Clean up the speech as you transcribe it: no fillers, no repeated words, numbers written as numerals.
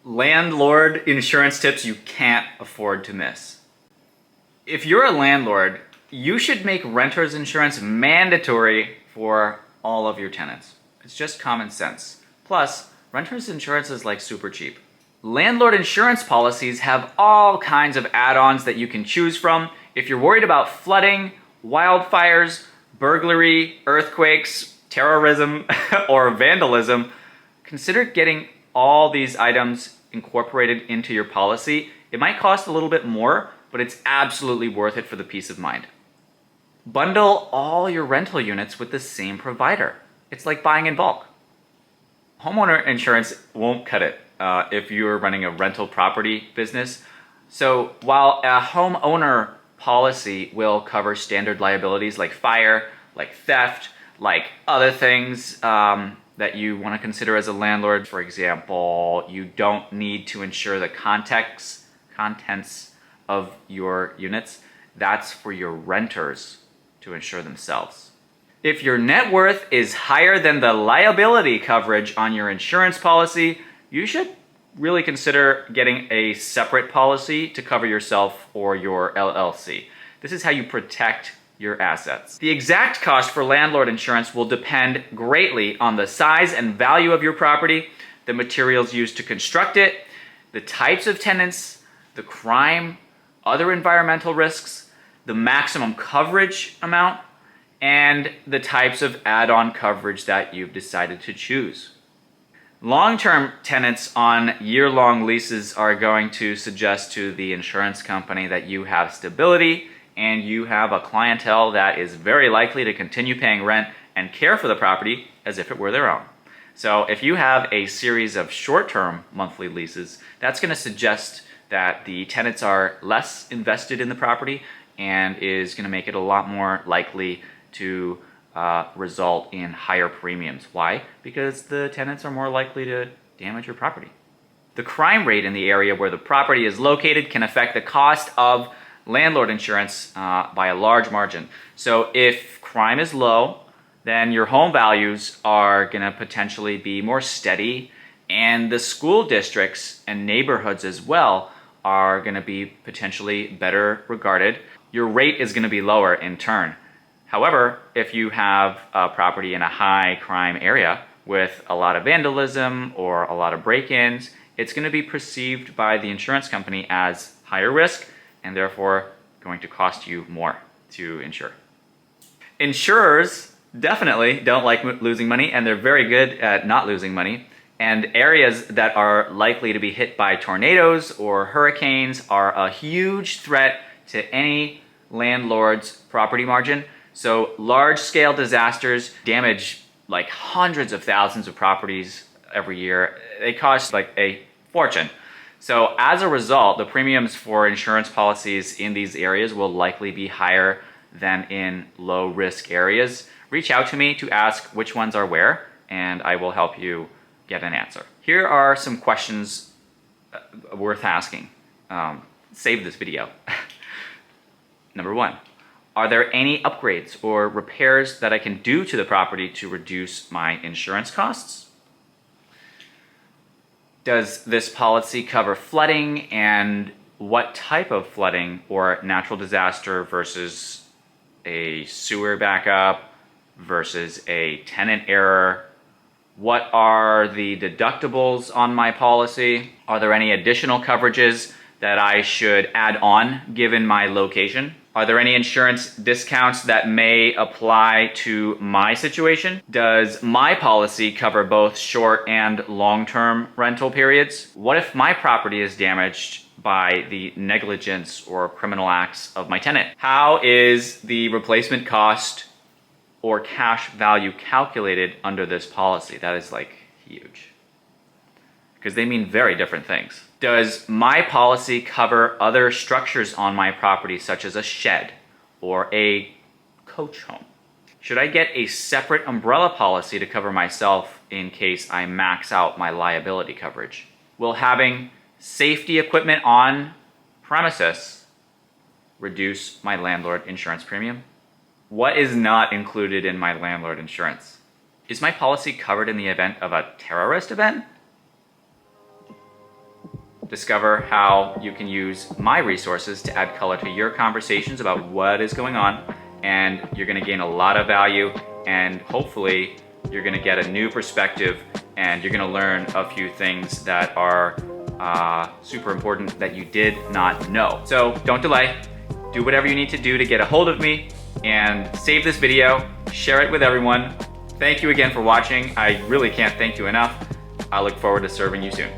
Landlord insurance tips you can't afford to miss. If you're a landlord, you should make renter's insurance mandatory for all of your tenants. It's just common sense. Plus, renter's insurance is like super cheap. Landlord insurance policies have all kinds of add-ons that you can choose from. If you're worried about flooding, wildfires, burglary, earthquakes, terrorism, or vandalism, consider getting all these items incorporated into your policy. It might cost a little bit more, but it's absolutely worth it for the peace of mind. Bundle all your rental units with the same provider. It's like buying in bulk. Homeowner insurance won't cut it if you're running a rental property business. So while a homeowner policy will cover standard liabilities like fire, like theft, like other things that you want to consider as a landlord. For example, you don't need to insure the contents of your units. That's for your renters to insure themselves. If your net worth is higher than the liability coverage on your insurance policy, you should really consider getting a separate policy to cover yourself or your LLC. This is how you protect your assets. The exact cost for landlord insurance will depend greatly on the size and value of your property, the materials used to construct it, the types of tenants, the crime, other environmental risks, the maximum coverage amount, and the types of add-on coverage that you've decided to choose. Long-term tenants on year-long leases are going to suggest to the insurance company that you have stability and you have a clientele that is very likely to continue paying rent and care for the property as if it were their own. So if you have a series of short-term monthly leases, that's going to suggest that the tenants are less invested in the property and is going to make it a lot more likely to result in higher premiums. Why? Because the tenants are more likely to damage your property. The crime rate in the area where the property is located can affect the cost of landlord insurance by a large margin. So if crime is low, then your home values are going to potentially be more steady, and the school districts and neighborhoods as well are going to be potentially better regarded. Your rate is going to be lower in turn. However, if you have a property in a high crime area with a lot of vandalism or a lot of break-ins, it's going to be perceived by the insurance company as higher risk and therefore going to cost you more to insure. Insurers definitely don't like losing money, and they're very good at not losing money. And areas that are likely to be hit by tornadoes or hurricanes are a huge threat to any landlord's property margin. So large-scale disasters damage like hundreds of thousands of properties every year. They cost like a fortune. So as a result, the premiums for insurance policies in these areas will likely be higher than in low-risk areas. Reach out to me to ask which ones are where, and I will help you get an answer. Here are some questions worth asking. Save this video. Number 1, are there any upgrades or repairs that I can do to the property to reduce my insurance costs? Does this policy cover flooding, and what type of flooding or natural disaster versus a sewer backup versus a tenant error? What are the deductibles on my policy? Are there any additional coverages that I should add on given my location? Are there any insurance discounts that may apply to my situation? Does my policy cover both short and long-term rental periods? What if my property is damaged by the negligence or criminal acts of my tenant? How is the replacement cost or cash value calculated under this policy? That is like huge, because they mean very different things. Does my policy cover other structures on my property, such as a shed or a coach home? Should I get a separate umbrella policy to cover myself in case I max out my liability coverage? Will having safety equipment on premises reduce my landlord insurance premium? What is not included in my landlord insurance? Is my policy covered in the event of a terrorist event? discover how you can use my resources to add color to your conversations about what is going on, and you're gonna gain a lot of value, and hopefully you're gonna get a new perspective, and you're gonna learn a few things that are super important that you did not know. So don't delay, do whatever you need to do to get a hold of me, and save this video, share it with everyone. Thank you again for watching. I really can't thank you enough. I look forward to serving you soon.